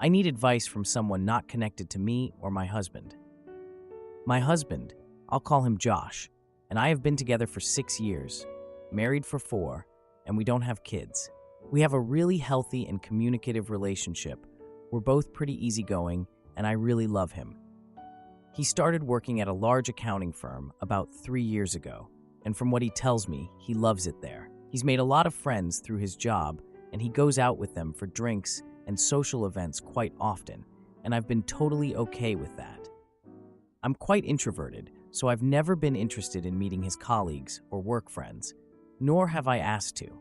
I need advice from someone not connected to me or my husband. My husband, I'll call him Josh, and I have been together for 6 years, married for 4, and we don't have kids. We have a really healthy and communicative relationship. We're both pretty easygoing, and I really love him. He started working at a large accounting firm about 3 years ago, and from what he tells me, he loves it there. He's made a lot of friends through his job, and he goes out with them for drinks and social events quite often, and I've been totally okay with that. I'm quite introverted, so I've never been interested in meeting his colleagues or work friends, nor have I asked to.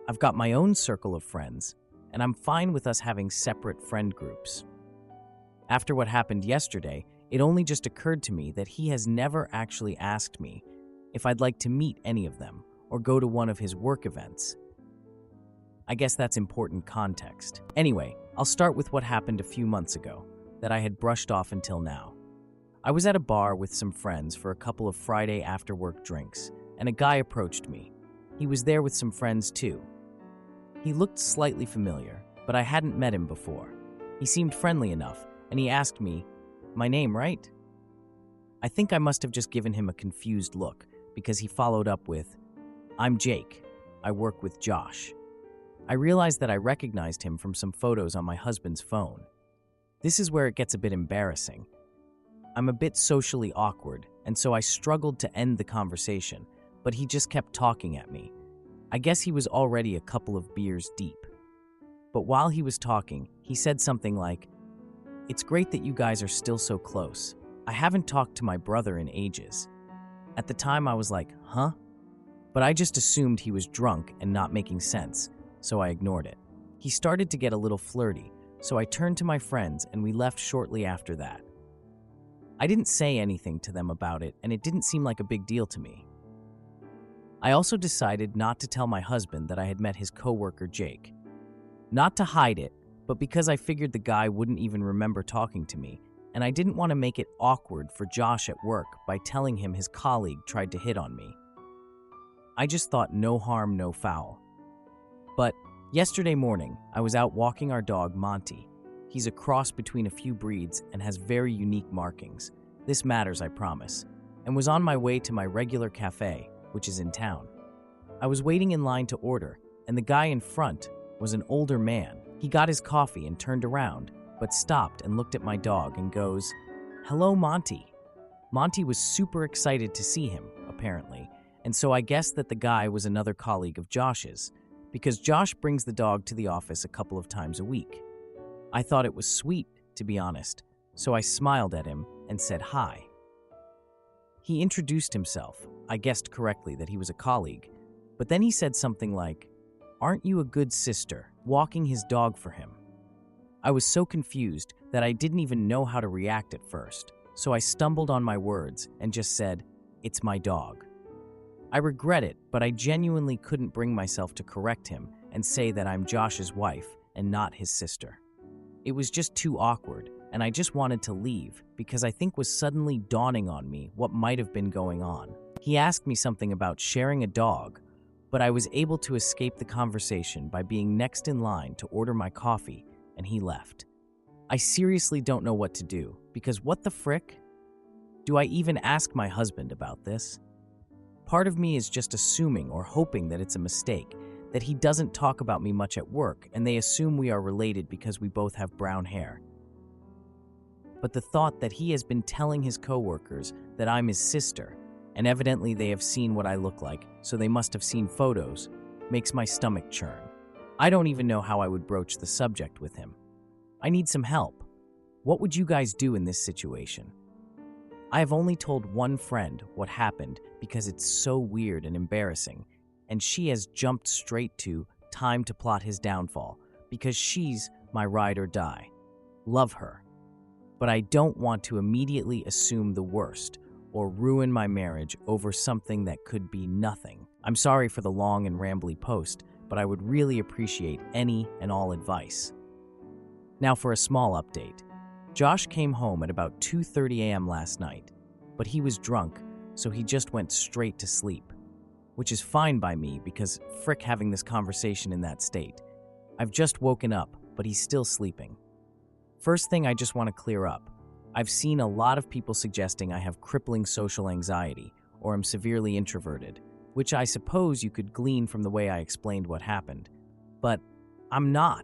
I've got my own circle of friends, and I'm fine with us having separate friend groups. After what happened yesterday, it only just occurred to me that he has never actually asked me if I'd like to meet any of them or go to one of his work events. I guess that's important context. Anyway, I'll start with what happened a few months ago that I had brushed off until now. I was at a bar with some friends for a couple of Friday after-work drinks, and a guy approached me. He was there with some friends too. He looked slightly familiar, but I hadn't met him before. He seemed friendly enough, and he asked me, "My name, right?" I think I must have just given him a confused look, because he followed up with, "I'm Jake. I work with Josh." I realized that I recognized him from some photos on my husband's phone. This is where it gets a bit embarrassing. I'm a bit socially awkward, and so I struggled to end the conversation, but he just kept talking at me. I guess he was already a couple of beers deep. But while he was talking, he said something like, "It's great that you guys are still so close. I haven't talked to my brother in ages." At the time, I was like, huh? But I just assumed he was drunk and not making sense, so I ignored it. He started to get a little flirty, so I turned to my friends and we left shortly after that. I didn't say anything to them about it, and it didn't seem like a big deal to me. I also decided not to tell my husband that I had met his coworker Jake. Not to hide it, but because I figured the guy wouldn't even remember talking to me, and I didn't want to make it awkward for Josh at work by telling him his colleague tried to hit on me. I just thought no harm, no foul. But yesterday morning, I was out walking our dog Monty. He's a cross between a few breeds and has very unique markings. This matters, I promise. And was on my way to my regular cafe, which is in town. I was waiting in line to order, and the guy in front was an older man. He got his coffee and turned around, but stopped and looked at my dog and goes, "Hello, Monty." Monty was super excited to see him, apparently, and so I guessed that the guy was another colleague of Josh's, because Josh brings the dog to the office a couple of times a week. I thought it was sweet, to be honest, so I smiled at him and said hi. He introduced himself. I guessed correctly that he was a colleague, but then he said something like, "Aren't you a good sister?" walking his dog for him. I was so confused that I didn't even know how to react at first, so I stumbled on my words and just said, "It's my dog." I regret it, but I genuinely couldn't bring myself to correct him and say that I'm Josh's wife and not his sister. It was just too awkward, and I just wanted to leave because I think was suddenly dawning on me what might have been going on. He asked me something about sharing a dog, but I was able to escape the conversation by being next in line to order my coffee, and he left. I seriously don't know what to do, because what the frick? Do I even ask my husband about this? Part of me is just assuming or hoping that it's a mistake, that he doesn't talk about me much at work and they assume we are related because we both have brown hair. But the thought that he has been telling his coworkers that I'm his sister, and evidently they have seen what I look like, so they must have seen photos, makes my stomach churn. I don't even know how I would broach the subject with him. I need some help. What would you guys do in this situation? I have only told one friend what happened because it's so weird and embarrassing, and she has jumped straight to time to plot his downfall because she's my ride or die. Love her. But I don't want to immediately assume the worst or ruin my marriage over something that could be nothing. I'm sorry for the long and rambly post, but I would really appreciate any and all advice. Now for a small update. Josh came home at about 2:30 a.m. last night, but he was drunk, so he just went straight to sleep, which is fine by me because frick having this conversation in that state. I've just woken up, but he's still sleeping. First thing I just want to clear up. I've seen a lot of people suggesting I have crippling social anxiety or am severely introverted, which I suppose you could glean from the way I explained what happened. But I'm not.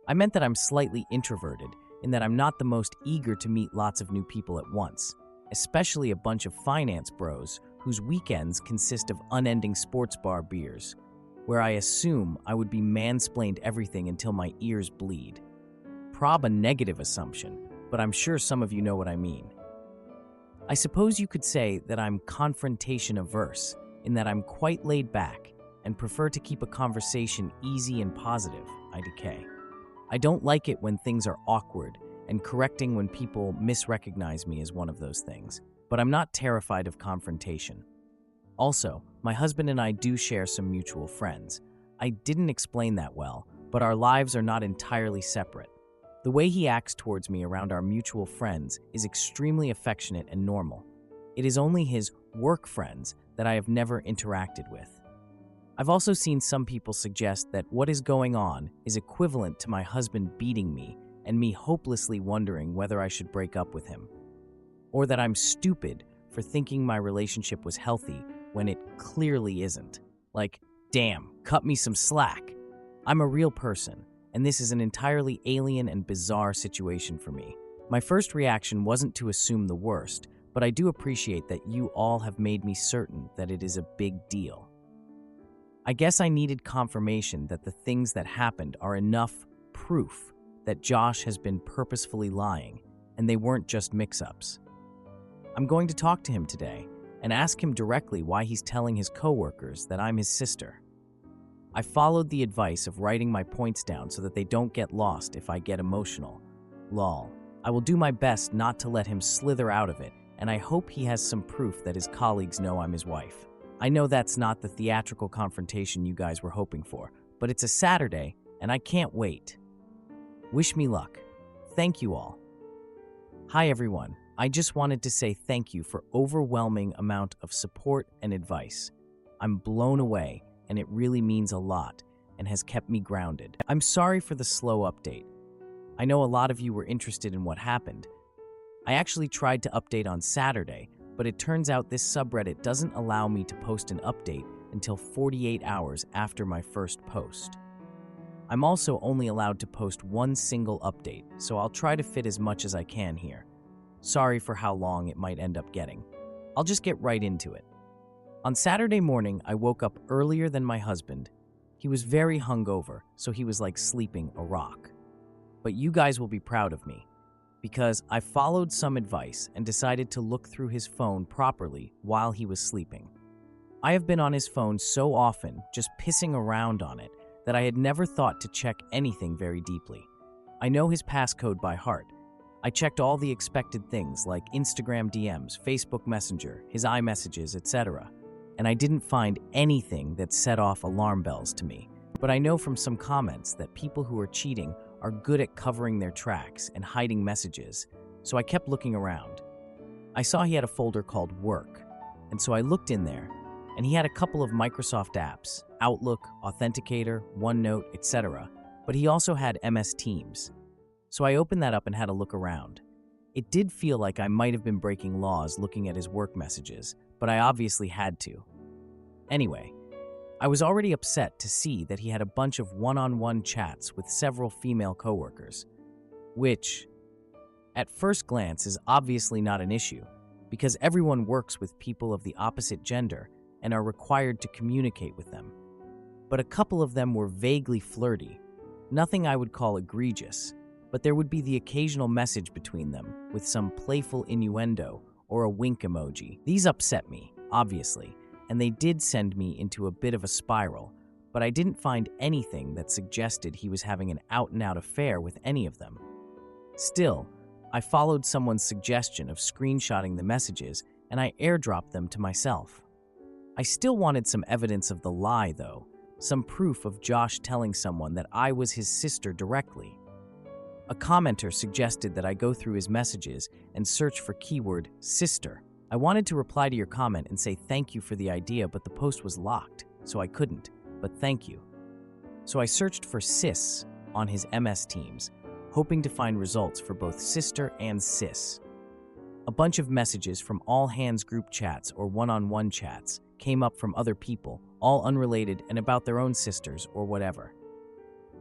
I meant that I'm slightly introverted in that I'm not the most eager to meet lots of new people at once, especially a bunch of finance bros whose weekends consist of unending sports bar beers, where I assume I would be mansplained everything until my ears bleed. Prob a negative assumption, but I'm sure some of you know what I mean. I suppose you could say that I'm confrontation averse, in that I'm quite laid back and prefer to keep a conversation easy and positive, IDK. I don't like it when things are awkward, and correcting when people misrecognize me is one of those things, but I'm not terrified of confrontation. Also, my husband and I do share some mutual friends. I didn't explain that well, but our lives are not entirely separate. The way he acts towards me around our mutual friends is extremely affectionate and normal. It is only his work friends that I have never interacted with. I've also seen some people suggest that what is going on is equivalent to my husband beating me and me hopelessly wondering whether I should break up with him. Or that I'm stupid for thinking my relationship was healthy when it clearly isn't. Like, damn, cut me some slack. I'm a real person, and this is an entirely alien and bizarre situation for me. My first reaction wasn't to assume the worst, but I do appreciate that you all have made me certain that it is a big deal. I guess I needed confirmation that the things that happened are enough proof that Josh has been purposefully lying, and they weren't just mix-ups. I'm going to talk to him today and ask him directly why he's telling his coworkers that I'm his sister. I followed the advice of writing my points down so that they don't get lost if I get emotional. Lol. I will do my best not to let him slither out of it, and I hope he has some proof that his colleagues know I'm his wife. I know that's not the theatrical confrontation you guys were hoping for, but it's a Saturday, and I can't wait. Wish me luck. Thank you all. Hi everyone. I just wanted to say thank you for overwhelming amount of support and advice. I'm blown away, and it really means a lot and has kept me grounded. I'm sorry for the slow update. I know a lot of you were interested in what happened. I actually tried to update on Saturday, but it turns out this subreddit doesn't allow me to post an update until 48 hours after my first post. I'm also only allowed to post one single update, so I'll try to fit as much as I can here. Sorry for how long it might end up getting. I'll just get right into it. On Saturday morning, I woke up earlier than my husband. He was very hungover, so he was like sleeping a rock. But you guys will be proud of me, because I followed some advice and decided to look through his phone properly while he was sleeping. I have been on his phone so often, just pissing around on it, that I had never thought to check anything very deeply. I know his passcode by heart. I checked all the expected things like Instagram DMs, Facebook Messenger, his iMessages, etc. And I didn't find anything that set off alarm bells to me. But I know from some comments that people who are cheating are good at covering their tracks and hiding messages, so I kept looking around. I saw he had a folder called Work, and so I looked in there, and he had a couple of Microsoft apps, Outlook, Authenticator, OneNote, etc., but he also had MS Teams. So I opened that up and had a look around. It did feel like I might have been breaking laws looking at his work messages, but I obviously had to. Anyway, I was already upset to see that he had a bunch of one-on-one chats with several female coworkers, which, at first glance, is obviously not an issue, because everyone works with people of the opposite gender and are required to communicate with them. But a couple of them were vaguely flirty, nothing I would call egregious, but there would be the occasional message between them with some playful innuendo or a wink emoji. These upset me, obviously, and they did send me into a bit of a spiral, but I didn't find anything that suggested he was having an out-and-out affair with any of them. Still, I followed someone's suggestion of screenshotting the messages, and I airdropped them to myself. I still wanted some evidence of the lie, though, some proof of Josh telling someone that I was his sister directly. A commenter suggested that I go through his messages and search for keyword sister. I wanted to reply to your comment and say thank you for the idea, but the post was locked, so I couldn't, but thank you. So I searched for sis on his MS Teams. hoping to find results for both sister and sis. A bunch of messages from all hands group chats or one-on-one chats came up from other people, all unrelated and about their own sisters or whatever.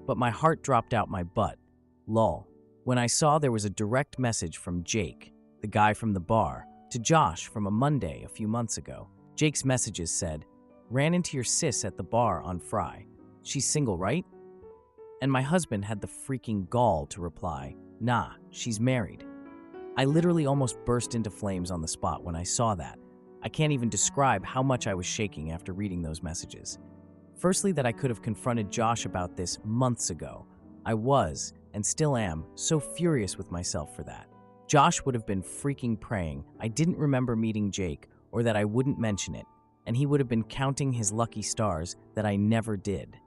But my heart dropped out my butt, lol, when I saw there was a direct message from Jake, the guy from the bar, to Josh from a Monday a few months ago. Jake's messages said, "Ran into your sis at the bar on Fry. She's single, right?" And my husband had the freaking gall to reply, "Nah, she's married." I literally almost burst into flames on the spot when I saw that. I can't even describe how much I was shaking after reading those messages. Firstly, that I could have confronted Josh about this months ago. I was, and still am, so furious with myself for that. Josh would have been freaking praying I didn't remember meeting Jake or that I wouldn't mention it, and he would have been counting his lucky stars that I never did.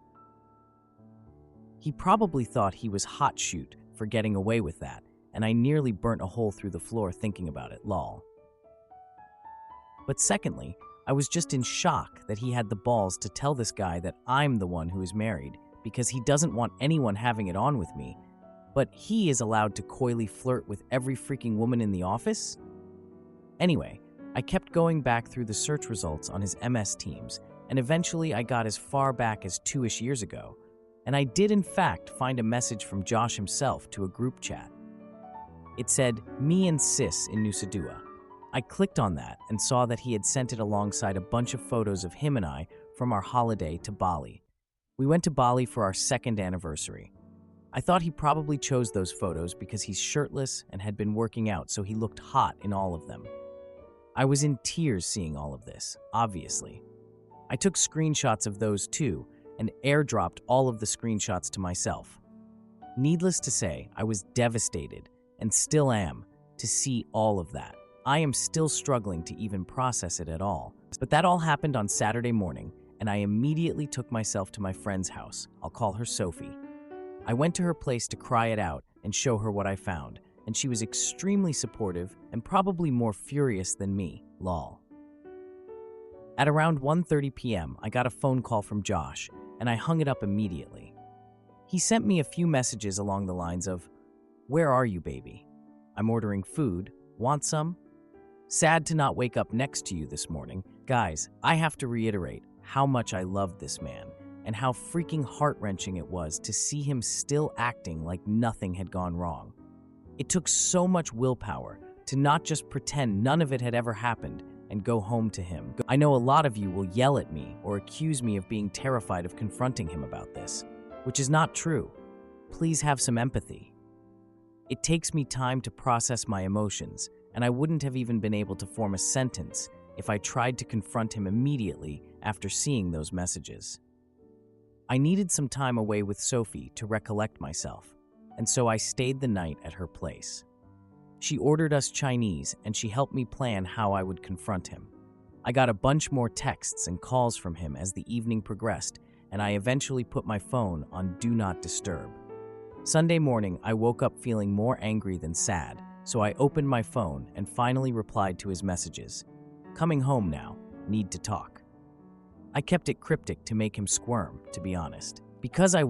He probably thought he was hot shoot for getting away with that, and I nearly burnt a hole through the floor thinking about it, lol. But secondly, I was just in shock that he had the balls to tell this guy that I'm the one who is married because he doesn't want anyone having it on with me, but he is allowed to coyly flirt with every freaking woman in the office? Anyway, I kept going back through the search results on his MS Teams, and eventually I got as far back as 2-ish years ago, and I did in fact find a message from Josh himself to a group chat. It said, "Me and sis in Nusa Dua." I clicked on that and saw that he had sent it alongside a bunch of photos of him and I from our holiday to Bali. We went to Bali for our 2nd anniversary. I thought he probably chose those photos because he's shirtless and had been working out, so he looked hot in all of them. I was in tears seeing all of this, obviously. I took screenshots of those too and airdropped all of the screenshots to myself. Needless to say, I was devastated, and still am, to see all of that. I am still struggling to even process it at all. But that all happened on Saturday morning, and I immediately took myself to my friend's house. I'll call her Sophie. I went to her place to cry it out and show her what I found, and she was extremely supportive and probably more furious than me, lol. At around 1:30 p.m., I got a phone call from Josh, and I hung it up immediately. He sent me a few messages along the lines of, "Where are you, baby? I'm ordering food. Want some? Sad to not wake up next to you this morning." Guys, I have to reiterate how much I loved this man and how freaking heart-wrenching it was to see him still acting like nothing had gone wrong. It took so much willpower to not just pretend none of it had ever happened and go home to him. I know a lot of you will yell at me or accuse me of being terrified of confronting him about this, which is not true. Please have some empathy. It takes me time to process my emotions, and I wouldn't have even been able to form a sentence if I tried to confront him immediately after seeing those messages. I needed some time away with Sophie to recollect myself, and so I stayed the night at her place. She ordered us Chinese, and she helped me plan how I would confront him. I got a bunch more texts and calls from him as the evening progressed, and I eventually put my phone on Do Not Disturb. Sunday morning, I woke up feeling more angry than sad, so I opened my phone and finally replied to his messages. "Coming home now, need to talk." I kept it cryptic to make him squirm, to be honest. Because I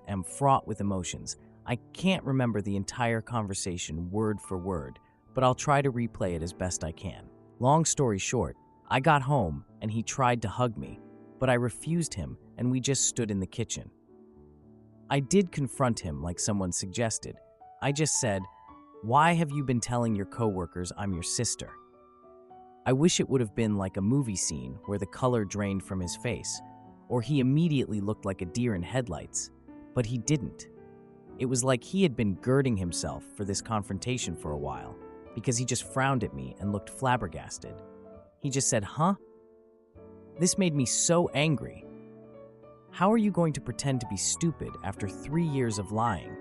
am fraught with emotions, I can't remember the entire conversation word for word, but I'll try to replay it as best I can. Long story short, I got home and he tried to hug me, but I refused him and we just stood in the kitchen. I did confront him like someone suggested. I just said, "Why have you been telling your coworkers I'm your sister?" I wish it would have been like a movie scene where the color drained from his face, or he immediately looked like a deer in headlights, but he didn't. It was like he had been girding himself for this confrontation for a while, because he just frowned at me and looked flabbergasted. He just said, "Huh?" This made me so angry. How are you going to pretend to be stupid after 3 years of lying?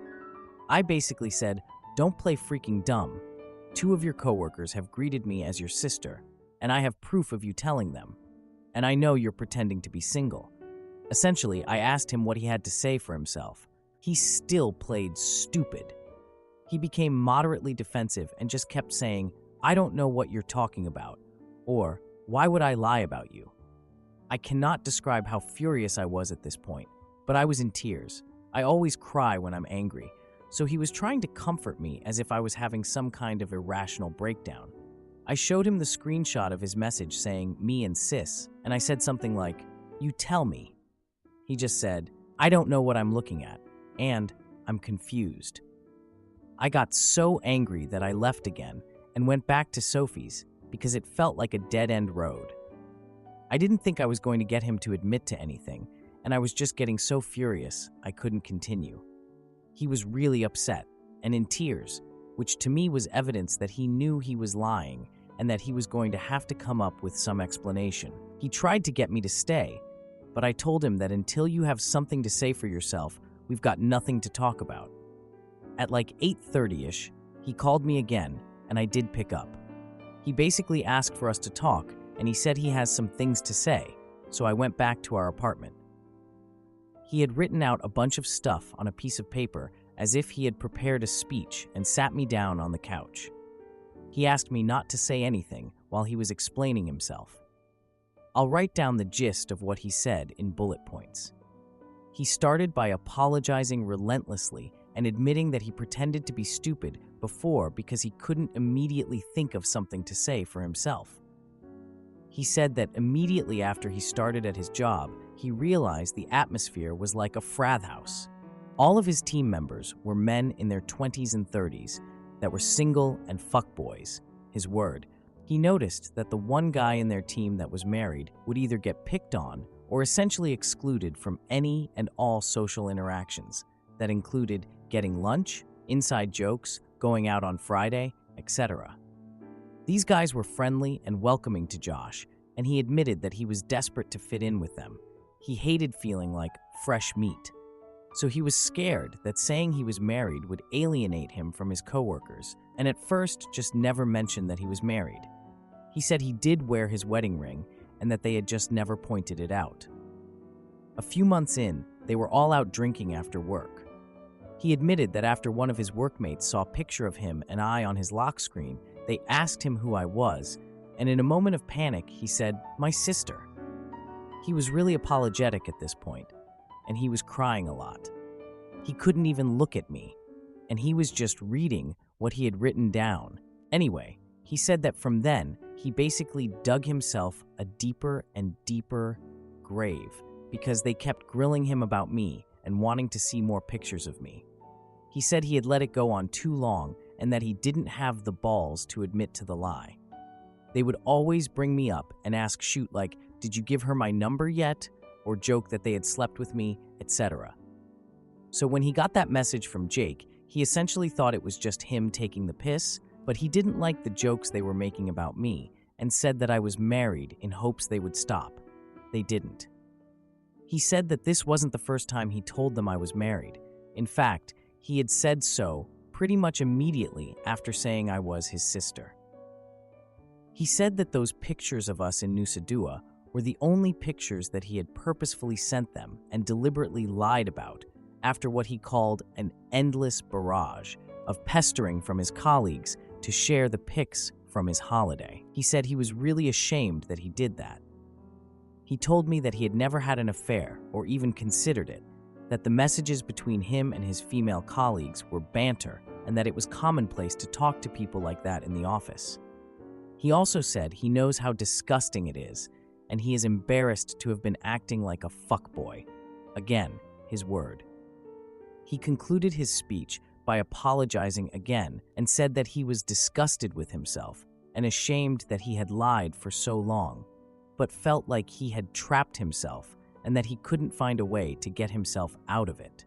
I basically said, "Don't play freaking dumb. 2 of your coworkers have greeted me as your sister, and I have proof of you telling them. And I know you're pretending to be single." Essentially, I asked him what he had to say for himself. He still played stupid. He became moderately defensive and just kept saying, "I don't know what you're talking about," or "Why would I lie about you?" I cannot describe how furious I was at this point, but I was in tears. I always cry when I'm angry, so he was trying to comfort me as if I was having some kind of irrational breakdown. I showed him the screenshot of his message saying, "me and sis," and I said something like, "You tell me." He just said, "I don't know what I'm looking at, and I'm confused." I got so angry that I left again and went back to Sophie's because it felt like a dead-end road. I didn't think I was going to get him to admit to anything, and I was just getting so furious I couldn't continue. He was really upset and in tears, which to me was evidence that he knew he was lying and that he was going to have to come up with some explanation. He tried to get me to stay, but I told him that until you have something to say for yourself, we've got nothing to talk about. At like 8:30-ish, he called me again, and I did pick up. He basically asked for us to talk, and he said he has some things to say, so I went back to our apartment. He had written out a bunch of stuff on a piece of paper as if he had prepared a speech and sat me down on the couch. He asked me not to say anything while he was explaining himself. I'll write down the gist of what he said in bullet points. He started by apologizing relentlessly and admitting that he pretended to be stupid before because he couldn't immediately think of something to say for himself. He said that immediately after he started at his job, he realized the atmosphere was like a frat house. All of his team members were men in their 20s and 30s that were single and fuckboys, his word. He noticed that the one guy in their team that was married would either get picked on or essentially excluded from any and all social interactions that included getting lunch, inside jokes, going out on Friday, etc. These guys were friendly and welcoming to Josh, and he admitted that he was desperate to fit in with them. He hated feeling like fresh meat. So he was scared that saying he was married would alienate him from his coworkers, and at first just never mentioned that he was married. He said he did wear his wedding ring and that they had just never pointed it out. A few months in, they were all out drinking after work. He admitted that after one of his workmates saw a picture of him and I on his lock screen, they asked him who I was, and in a moment of panic, he said, "My sister." He was really apologetic at this point, and he was crying a lot. He couldn't even look at me, and he was just reading what he had written down. Anyway, he said that from then, he basically dug himself a deeper and deeper grave because they kept grilling him about me and wanting to see more pictures of me. He said he had let it go on too long and that he didn't have the balls to admit to the lie. They would always bring me up and ask shoot like, "Did you give her my number yet?" or joke that they had slept with me, etc. So when he got that message from Jake, he essentially thought it was just him taking the piss, but he didn't like the jokes they were making about me and said that I was married in hopes they would stop. They didn't. He said that this wasn't the first time he told them I was married. In fact, he had said so pretty much immediately after saying I was his sister. He said that those pictures of us in Nusa Dua were the only pictures that he had purposefully sent them and deliberately lied about after what he called an endless barrage of pestering from his colleagues to share the pics from his holiday. He said he was really ashamed that he did that. He told me that he had never had an affair or even considered it, that the messages between him and his female colleagues were banter and that it was commonplace to talk to people like that in the office. He also said he knows how disgusting it is, and he is embarrassed to have been acting like a fuckboy. Again, his word. He concluded his speech by apologizing again and said that he was disgusted with himself and ashamed that he had lied for so long, but felt like he had trapped himself and that he couldn't find a way to get himself out of it.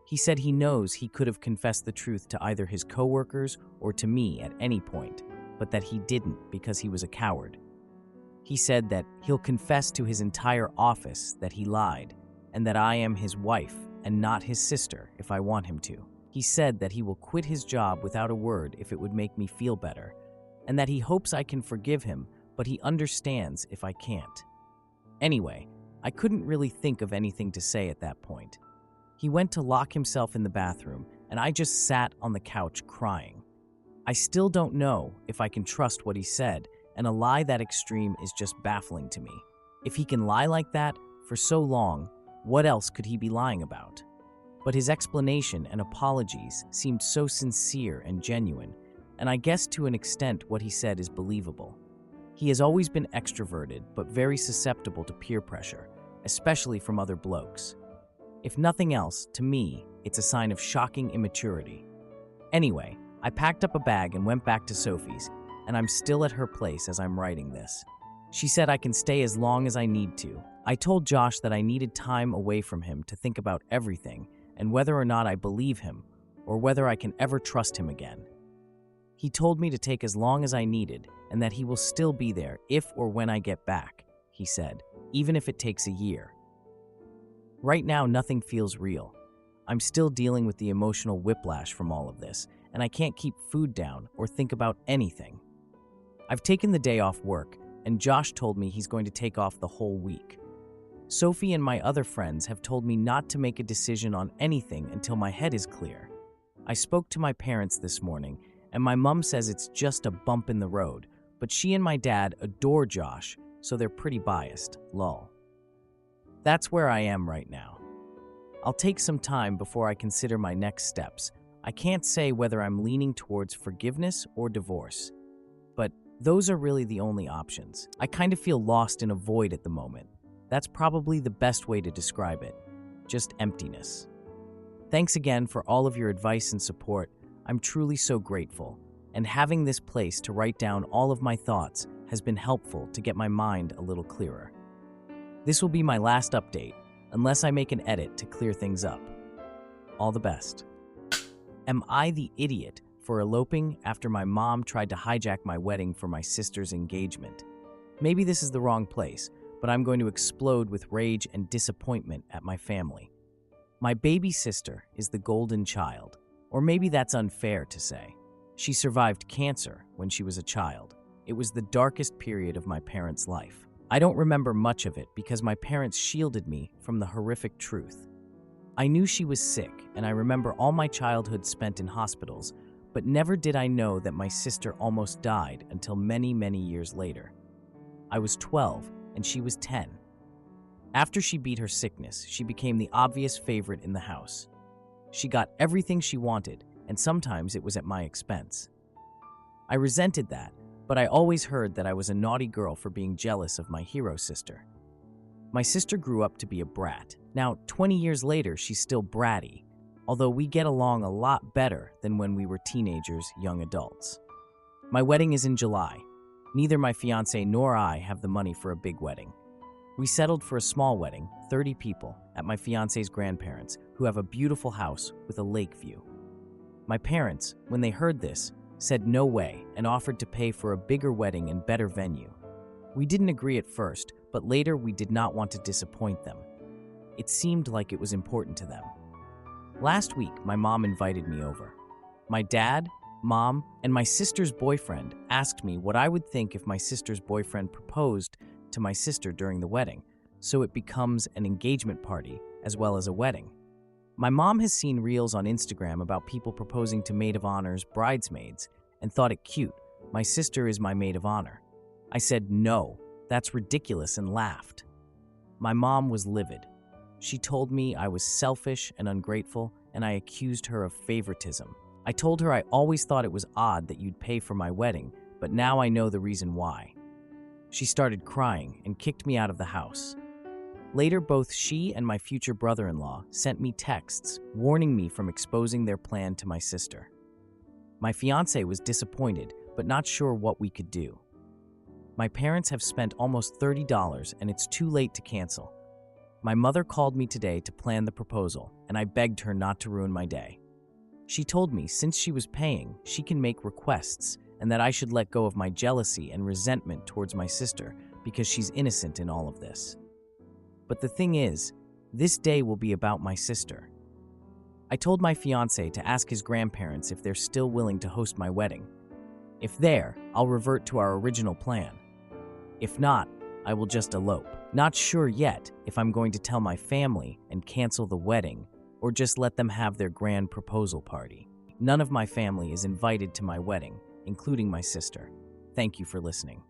He said he knows he could have confessed the truth to either his coworkers or to me at any point, but that he didn't because he was a coward. He said that he'll confess to his entire office that he lied and that I am his wife and not his sister if I want him to. He said that he will quit his job without a word if it would make me feel better, and that he hopes I can forgive him, but he understands if I can't. Anyway, I couldn't really think of anything to say at that point. He went to lock himself in the bathroom, and I just sat on the couch crying. I still don't know if I can trust what he said, and a lie that extreme is just baffling to me. If he can lie like that for so long, what else could he be lying about? But his explanation and apologies seemed so sincere and genuine, and I guess to an extent what he said is believable. He has always been extroverted, but very susceptible to peer pressure, especially from other blokes. If nothing else, to me, it's a sign of shocking immaturity. Anyway, I packed up a bag and went back to Sophie's, and I'm still at her place as I'm writing this. She said I can stay as long as I need to. I told Josh that I needed time away from him to think about everything and whether or not I believe him or whether I can ever trust him again. He told me to take as long as I needed and that he will still be there if or when I get back, he said, even if it takes a year. Right now, nothing feels real. I'm still dealing with the emotional whiplash from all of this, and I can't keep food down or think about anything. I've taken the day off work, and Josh told me he's going to take off the whole week. Sophie and my other friends have told me not to make a decision on anything until my head is clear. I spoke to my parents this morning, and my mom says it's just a bump in the road, but she and my dad adore Josh, so they're pretty biased, lol. That's where I am right now. I'll take some time before I consider my next steps. I can't say whether I'm leaning towards forgiveness or divorce, but those are really the only options. I kind of feel lost in a void at the moment. That's probably the best way to describe it. Just emptiness. Thanks again for all of your advice and support. I'm truly so grateful, and having this place to write down all of my thoughts has been helpful to get my mind a little clearer. This will be my last update, unless I make an edit to clear things up. All the best. Am I the idiot for eloping after my mom tried to hijack my wedding for my sister's engagement? Maybe this is the wrong place, but I'm going to explode with rage and disappointment at my family. My baby sister is the golden child, or maybe that's unfair to say. She survived cancer when she was a child. It was the darkest period of my parents' life. I don't remember much of it because my parents shielded me from the horrific truth. I knew she was sick, and I remember all my childhood spent in hospitals, but never did I know that my sister almost died until many, many years later. I was 12, and she was 10. After she beat her sickness, she became the obvious favorite in the house. She got everything she wanted, and sometimes it was at my expense. I resented that, but I always heard that I was a naughty girl for being jealous of my hero sister. My sister grew up to be a brat. Now, 20 years later, she's still bratty, although we get along a lot better than when we were teenagers, young adults. My wedding is in July. Neither my fiancé nor I have the money for a big wedding. We settled for a small wedding, 30 people, at my fiancé's grandparents, who have a beautiful house with a lake view. My parents, when they heard this, said no way and offered to pay for a bigger wedding and better venue. We didn't agree at first, but later we did not want to disappoint them. It seemed like it was important to them. Last week, my mom invited me over. My dad, mom, and my sister's boyfriend asked me what I would think if my sister's boyfriend proposed to my sister during the wedding, so it becomes an engagement party as well as a wedding. My mom has seen reels on Instagram about people proposing to maid of honor's bridesmaids and thought it cute. My sister is my maid of honor. I said no, that's ridiculous, and laughed. My mom was livid. She told me I was selfish and ungrateful, and I accused her of favoritism. I told her I always thought it was odd that you'd pay for my wedding, but now I know the reason why. She started crying and kicked me out of the house. Later, both she and my future brother-in-law sent me texts warning me from exposing their plan to my sister. My fiancé was disappointed, but not sure what we could do. My parents have spent almost $30, and it's too late to cancel. My mother called me today to plan the proposal, and I begged her not to ruin my day. She told me since she was paying, she can make requests, and that I should let go of my jealousy and resentment towards my sister because she's innocent in all of this. But the thing is, this day will be about my sister. I told my fiancé to ask his grandparents if they're still willing to host my wedding. If they're, I'll revert to our original plan. If not, I will just elope. Not sure yet if I'm going to tell my family and cancel the wedding or just let them have their grand proposal party. None of my family is invited to my wedding, including my sister. Thank you for listening.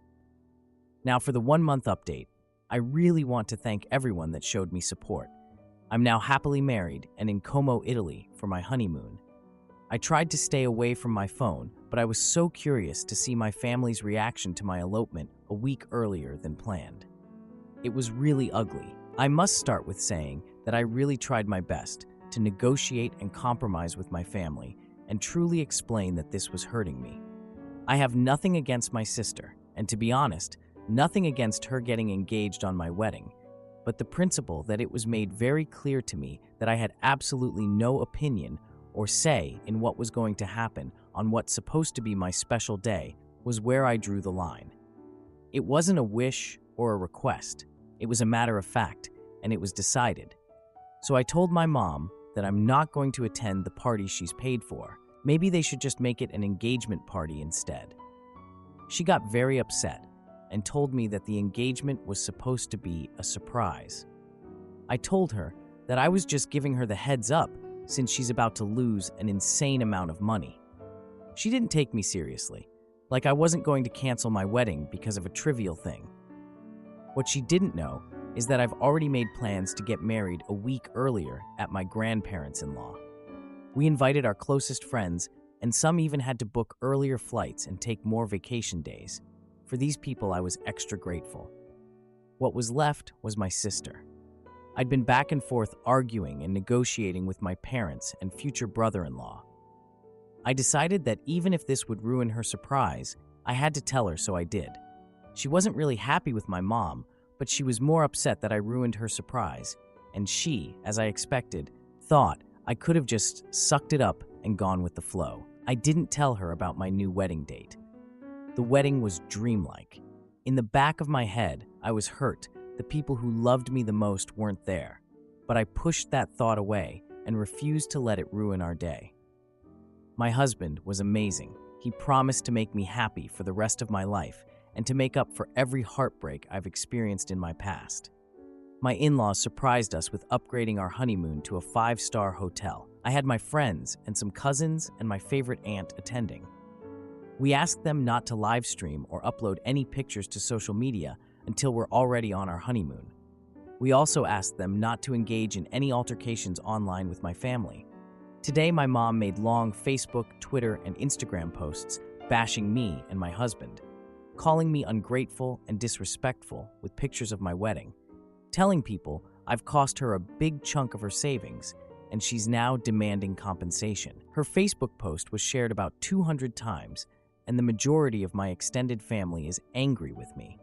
Now for the 1-month update. I really want to thank everyone that showed me support. I'm now happily married and in Como, Italy for my honeymoon. I tried to stay away from my phone, but I was so curious to see my family's reaction to my elopement a week earlier than planned. It was really ugly. I must start with saying that I really tried my best to negotiate and compromise with my family and truly explain that this was hurting me. I have nothing against my sister, and to be honest, nothing against her getting engaged on my wedding, but the principle that it was made very clear to me that I had absolutely no opinion or say in what was going to happen on what's supposed to be my special day was where I drew the line. It wasn't a wish or a request. It was a matter of fact, and it was decided. So I told my mom that I'm not going to attend the party she's paid for. Maybe they should just make it an engagement party instead. She got very upset and told me that the engagement was supposed to be a surprise. I told her that I was just giving her the heads up since she's about to lose an insane amount of money. She didn't take me seriously, like I wasn't going to cancel my wedding because of a trivial thing. What she didn't know is that I've already made plans to get married a week earlier at my grandparents-in-law. We invited our closest friends, and some even had to book earlier flights and take more vacation days. For these people, I was extra grateful. What was left was my sister. I'd been back and forth arguing and negotiating with my parents and future brother-in-law. I decided that even if this would ruin her surprise, I had to tell her, so I did. She wasn't really happy with my mom, but she was more upset that I ruined her surprise, and she, as I expected, thought I could have just sucked it up and gone with the flow. I didn't tell her about my new wedding date. The wedding was dreamlike. In the back of my head, I was hurt. The people who loved me the most weren't there, but I pushed that thought away and refused to let it ruin our day. My husband was amazing. He promised to make me happy for the rest of my life and to make up for every heartbreak I've experienced in my past. My in-laws surprised us with upgrading our honeymoon to a 5-star hotel. I had my friends and some cousins and my favorite aunt attending. We asked them not to live stream or upload any pictures to social media until we're already on our honeymoon. We also asked them not to engage in any altercations online with my family. Today, my mom made long Facebook, Twitter, and Instagram posts bashing me and my husband, calling me ungrateful and disrespectful with pictures of my wedding, telling people I've cost her a big chunk of her savings and she's now demanding compensation. Her Facebook post was shared about 200 times, and the majority of my extended family is angry with me.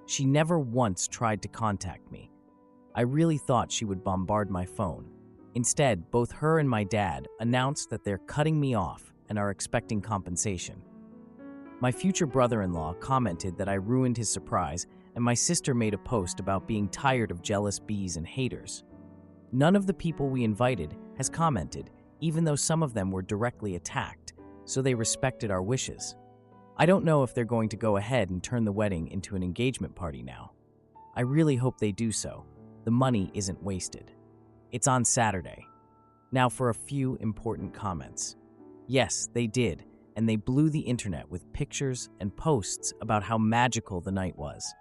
She never once tried to contact me. I really thought she would bombard my phone. Instead, both her and my dad announced that they're cutting me off and are expecting compensation. My future brother-in-law commented that I ruined his surprise, and my sister made a post about being tired of jealous bees and haters. None of the people we invited has commented, even though some of them were directly attacked, so they respected our wishes. I don't know if they're going to go ahead and turn the wedding into an engagement party now. I really hope they do so. The money isn't wasted. It's on Saturday. Now for a few important comments. Yes, they did, and they blew the internet with pictures and posts about how magical the night was.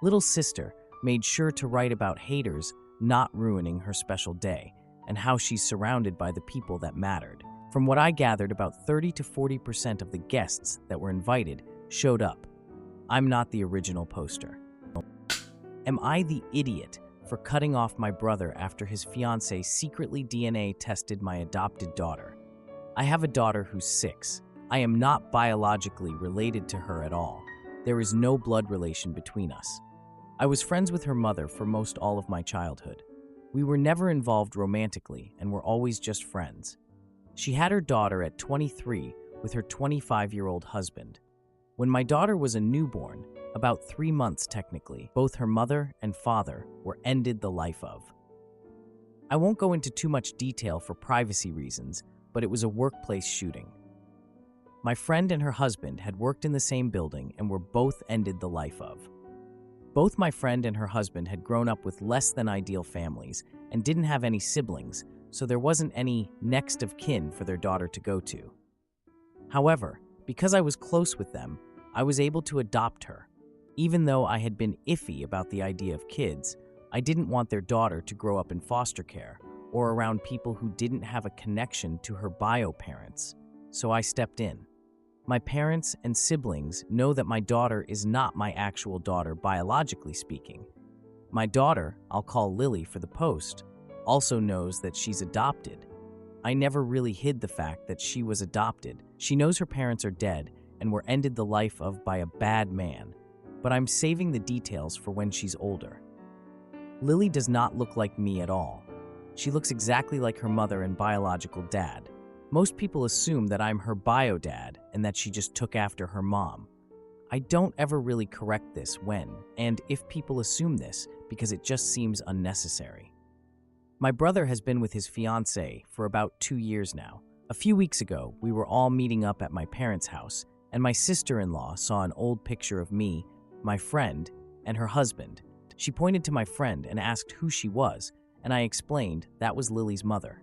Little sister made sure to write about haters not ruining her special day and how she's surrounded by the people that mattered. From what I gathered, about 30 to 40% of the guests that were invited showed up. I'm not the original poster. Am I the idiot for cutting off my brother after his fiancée secretly DNA tested my adopted daughter? I have a daughter who's 6. I am not biologically related to her at all. There is no blood relation between us. I was friends with her mother for most all of my childhood. We were never involved romantically and were always just friends. She had her daughter at 23 with her 25-year-old husband. When my daughter was a newborn, about 3 months technically, both her mother and father were ended the life of. I won't go into too much detail for privacy reasons, but it was a workplace shooting. My friend and her husband had worked in the same building and were both ended the life of. Both my friend and her husband had grown up with less than ideal families and didn't have any siblings, so there wasn't any next of kin for their daughter to go to. However, because I was close with them, I was able to adopt her. Even though I had been iffy about the idea of kids, I didn't want their daughter to grow up in foster care or around people who didn't have a connection to her bio parents, so I stepped in. My parents and siblings know that my daughter is not my actual daughter biologically speaking. My daughter, I'll call Lily for the post, also knows that she's adopted. I never really hid the fact that she was adopted. She knows her parents are dead and were ended the life of by a bad man, but I'm saving the details for when she's older. Lily does not look like me at all. She looks exactly like her mother and biological dad. Most people assume that I'm her bio dad and that she just took after her mom. I don't ever really correct this when and if people assume this because it just seems unnecessary. My brother has been with his fiancée for about 2 years now. A few weeks ago, we were all meeting up at my parents' house, and my sister-in-law saw an old picture of me, my friend, and her husband. She pointed to my friend and asked who she was, and I explained that was Lily's mother.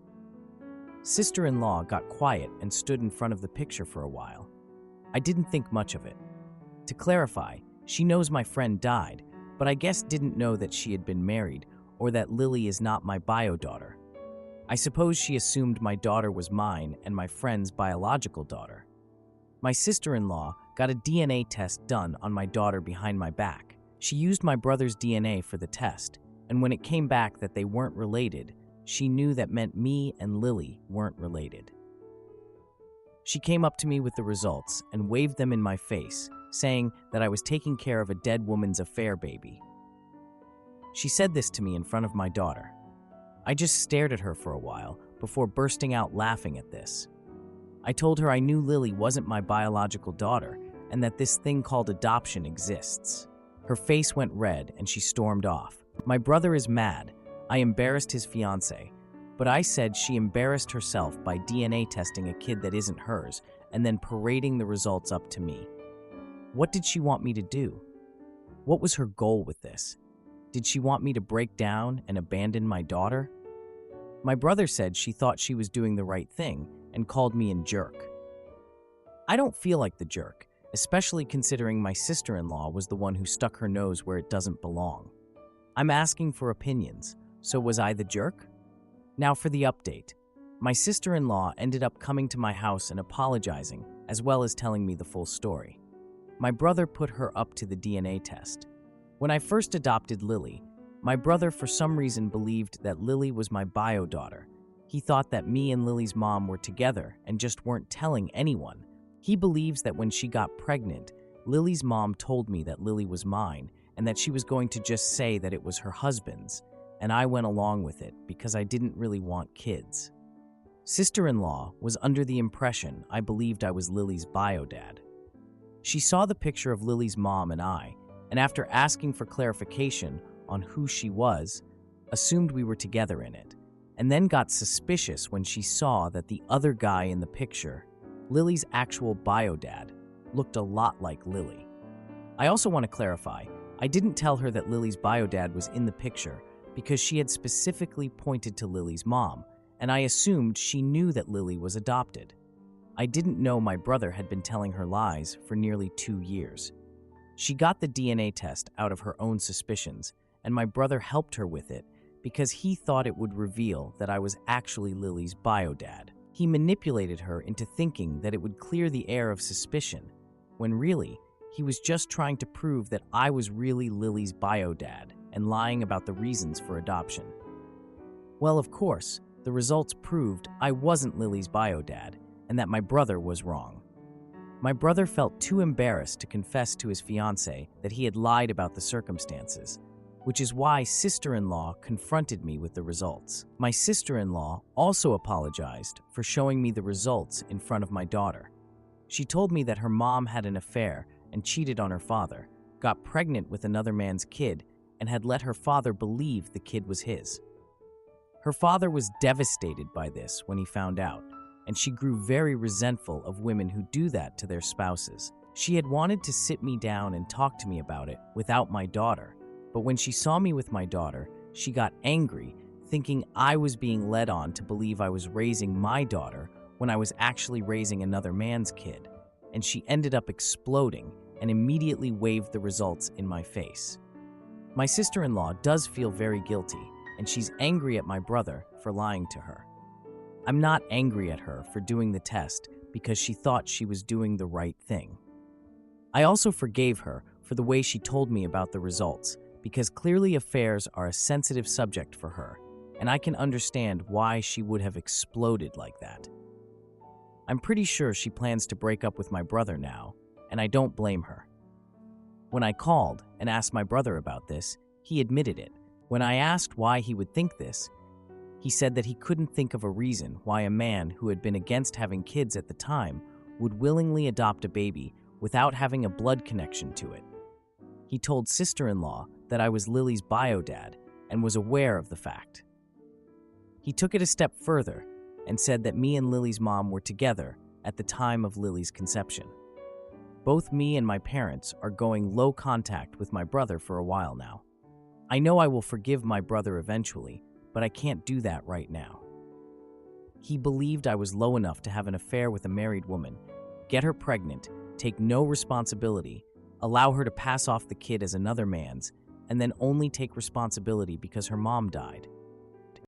Sister-in-law got quiet and stood in front of the picture for a while. I didn't think much of it. To clarify, she knows my friend died, but I guess didn't know that she had been married or that Lily is not my bio daughter. I suppose she assumed my daughter was mine and my friend's biological daughter. My sister-in-law got a DNA test done on my daughter behind my back. She used my brother's DNA for the test, and when it came back that they weren't related, she knew that meant me and Lily weren't related. She came up to me with the results and waved them in my face, saying that I was taking care of a dead woman's affair baby. She said this to me in front of my daughter. I just stared at her for a while before bursting out laughing at this. I told her I knew Lily wasn't my biological daughter and that this thing called adoption exists. Her face went red and she stormed off. My brother is mad. I embarrassed his fiancée, but I said she embarrassed herself by DNA testing a kid that isn't hers and then parading the results up to me. What did she want me to do? What was her goal with this? Did she want me to break down and abandon my daughter? My brother said she thought she was doing the right thing and called me a jerk. I don't feel like the jerk, especially considering my sister-in-law was the one who stuck her nose where it doesn't belong. I'm asking for opinions, so was I the jerk? Now for the update. My sister-in-law ended up coming to my house and apologizing, as well as telling me the full story. My brother put her up to the DNA test. When I first adopted Lily, my brother for some reason believed that Lily was my bio daughter. He thought that me and Lily's mom were together and just weren't telling anyone. He believes that when she got pregnant, Lily's mom told me that Lily was mine and that she was going to just say that it was her husband's, and I went along with it because I didn't really want kids. Sister-in-law was under the impression I believed I was Lily's bio dad. She saw the picture of Lily's mom and I, and after asking for clarification on who she was, assumed we were together in it, and then got suspicious when she saw that the other guy in the picture, Lily's actual bio dad, looked a lot like Lily. I also want to clarify, I didn't tell her that Lily's bio dad was in the picture because she had specifically pointed to Lily's mom, and I assumed she knew that Lily was adopted. I didn't know my brother had been telling her lies for nearly 2 years. She got the DNA test out of her own suspicions, and my brother helped her with it because he thought it would reveal that I was actually Lily's bio dad. He manipulated her into thinking that it would clear the air of suspicion, when really, he was just trying to prove that I was really Lily's bio dad and lying about the reasons for adoption. Well, of course, the results proved I wasn't Lily's bio dad and that my brother was wrong. My brother felt too embarrassed to confess to his fiancée that he had lied about the circumstances, which is why sister-in-law confronted me with the results. My sister-in-law also apologized for showing me the results in front of my daughter. She told me that her mom had an affair and cheated on her father, got pregnant with another man's kid, and had let her father believe the kid was his. Her father was devastated by this when he found out, and she grew very resentful of women who do that to their spouses. She had wanted to sit me down and talk to me about it without my daughter, but when she saw me with my daughter, she got angry, thinking I was being led on to believe I was raising my daughter when I was actually raising another man's kid, and she ended up exploding and immediately waved the results in my face. My sister-in-law does feel very guilty, and she's angry at my brother for lying to her. I'm not angry at her for doing the test because she thought she was doing the right thing. I also forgave her for the way she told me about the results, because clearly affairs are a sensitive subject for her, and I can understand why she would have exploded like that. I'm pretty sure she plans to break up with my brother now, and I don't blame her. When I called and asked my brother about this, he admitted it. When I asked why he would think this, he said that he couldn't think of a reason why a man who had been against having kids at the time would willingly adopt a baby without having a blood connection to it. He told sister-in-law that I was Lily's bio dad and was aware of the fact. He took it a step further and said that me and Lily's mom were together at the time of Lily's conception. Both me and my parents are going low contact with my brother for a while now. I know I will forgive my brother eventually, but I can't do that right now. He believed I was low enough to have an affair with a married woman, get her pregnant, take no responsibility, allow her to pass off the kid as another man's, and then only take responsibility because her mom died.